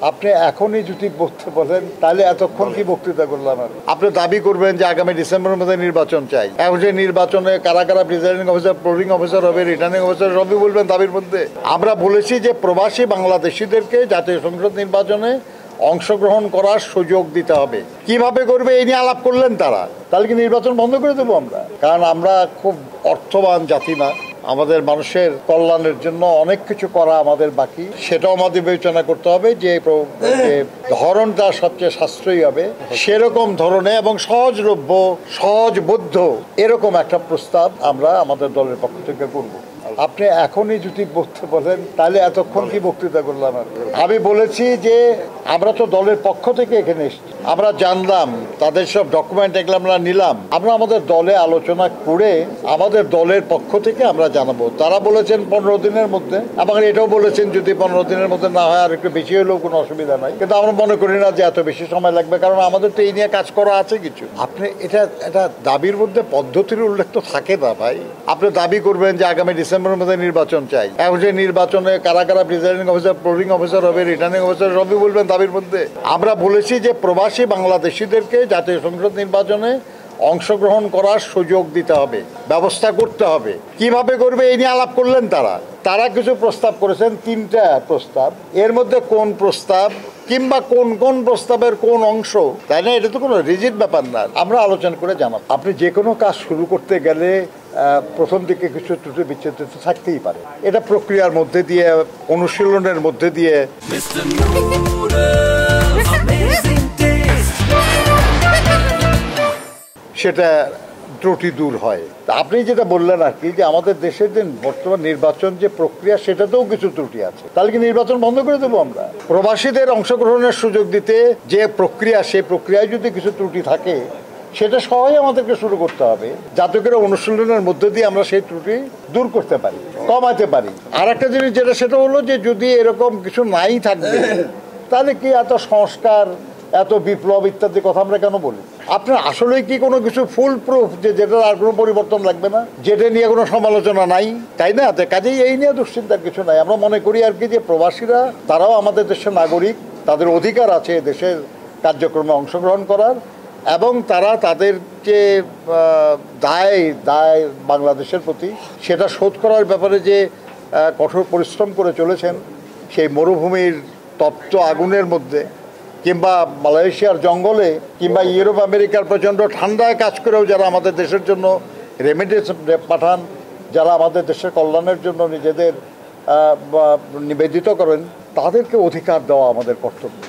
আপনি এখনই যদি বলতে বলেন তাহলে এতক্ষণ কি বক্তৃতা করলাম? আর আপনি দাবি করবেন যে আগামী ডিসেম্বরের মধ্যে নির্বাচন চাই, এখন যে নির্বাচনে কারা কারা প্রিজাইডিং অফিসার, পোলিং অফিসার হবে, রিটার্নিং অফিসার সবই বলবেন দাবির মধ্যে। আমরা বলেছি যে প্রবাসী বাংলাদেশিদেরকে জাতীয় সংসদ নির্বাচনে অংশগ্রহণ করার সুযোগ দিতে হবে। কিভাবে করবে এই নিয়ে আলাপ করলেন তারা, তাহলে কি নির্বাচন বন্ধ করে দেবো আমরা? কারণ আমরা খুব অর্থবান জাতি না, আমাদের মানুষের কল্যাণের জন্য অনেক কিছু করা আমাদের বাকি, সেটাও আমাদের বিবেচনা করতে হবে যে ধরনটা সবচেয়ে সাশ্রয়ী হবে সেরকম ধরনের এবং সহজলভ্য সহজবোধ্য এরকম একটা প্রস্তাব আমরা আমাদের দলের পক্ষ থেকে করব। আপনি এখনই যদি বলতে বলেন তাহলে এতক্ষণ কি বক্তৃতা করলাম? আমি বলেছি যে আমরা তো দলের পক্ষ থেকে এখানে এসেছি, আমরা জানলাম তাদের সব ডকুমেন্ট এগুলো আমরা নিলাম, আমরা আমাদের দলে আলোচনা করে আমাদের দলের পক্ষ থেকে আমরা জানাবো। তারা বলেছেন 15 দিনের মধ্যে, এবং এটাও বলেছেন যদি 15 দিনের মধ্যে না হয় আর একটু বেশি হলেও কোনো অসুবিধা নাই, কিন্তু আমরা মনে করি না যে এত বেশি সময় লাগবে, কারণ আমাদের তো এই নিয়ে কাজ করা আছে কিছু। আপনি এটা দাবির মধ্যে পদ্ধতির উল্লেখ তো থাকে না ভাই। আপনি দাবি করবেন যে আগামী ডিসেম্বরের মধ্যে নির্বাচন চাই, এখন যে নির্বাচনে কারা কারা প্রিজাইডিং অফিসার, পোলিং অফিসার হবে, রিটার্নিং অফিসার সবই বলবেন দাবির মধ্যে। আমরা বলেছি যে প্রবাসী বাংলাদেশিদেরকে জাতীয় সংসদ নির্বাচনে অংশগ্রহণ করার সুযোগ দিতে হবে, ব্যবস্থা করতে হবে। কিভাবে করবে এই নিয়ে আলাপ করলেন তারা কিছু প্রস্তাব করেছেন, 3টা প্রস্তাব। এর মধ্যে কোন প্রস্তাব কিংবা কোন কোন প্রস্তাবের কোন অংশ, তাই না, এটা তো কোনো রিজিড ব্যাপার না, আমরা আলোচনা করে জানাব। আপনি যে কোনো কাজ শুরু করতে গেলে প্রথম দিকে কিছু ত্রুটি বিচ্ছেদ থাকতেই পারে, এটা প্রক্রিয়ার মধ্যে দিয়ে, অনুশীলনের মধ্যে দিয়ে সেটা ত্রুটি দূর হয়। আপনি যেটা বললেন আর কি, যে আমাদের দেশের যে বর্তমান নির্বাচন যে প্রক্রিয়া সেটাতেও কিছু ত্রুটি আছে, তাহলে কি নির্বাচন বন্ধ করে দেবো আমরা? প্রবাসীদের অংশগ্রহণের সুযোগ দিতে যে প্রক্রিয়া, সেই প্রক্রিয়ায় যদি কিছু ত্রুটি থাকে সেটা সহজে আমাদেরকে শুরু করতে হবে, যাতে করে অনুশীলনের মধ্যে দিয়ে আমরা সেই ত্রুটি দূর করতে পারি, কমাতে পারি। আর একটা জিনিস যেটা, সেটা হলো যে যদি এরকম কিছু নাই থাকবে তাহলে কি এত সংস্কার, এত বিপ্লব ইত্যাদি কথা আমরা কেন বলি? আপনার আসলেই কি কোনো কিছু ফুল প্রুফ যে যেটা আর কোনো পরিবর্তন লাগবে না, যেটা নিয়ে কোনো সমালোচনা নাই, তাই না? কাজেই এই নিয়ে দুশ্চিন্তার কিছু নাই। আমরা মনে করি আর কি যে প্রবাসীরা তারাও আমাদের দেশের নাগরিক, তাদের অধিকার আছে দেশের কার্যক্রমে অংশগ্রহণ করার, এবং তারা তাদের যে দায় বাংলাদেশের প্রতি সেটা শোধ করার ব্যাপারে যে কঠোর পরিশ্রম করে চলেছেন, সেই মরুভূমির তপ্ত আগুনের মধ্যে কিংবা মালয়েশিয়ার জঙ্গলে কিংবা ইউরোপ আমেরিকার প্রচণ্ড ঠান্ডায় কাজ করেও যারা আমাদের দেশের জন্য রেমিডেন্স পাঠান, যারা আমাদের দেশের কল্যাণের জন্য নিজেদের নিবেদিত করেন, তাদেরকে অধিকার দেওয়া আমাদের কর্তব্য।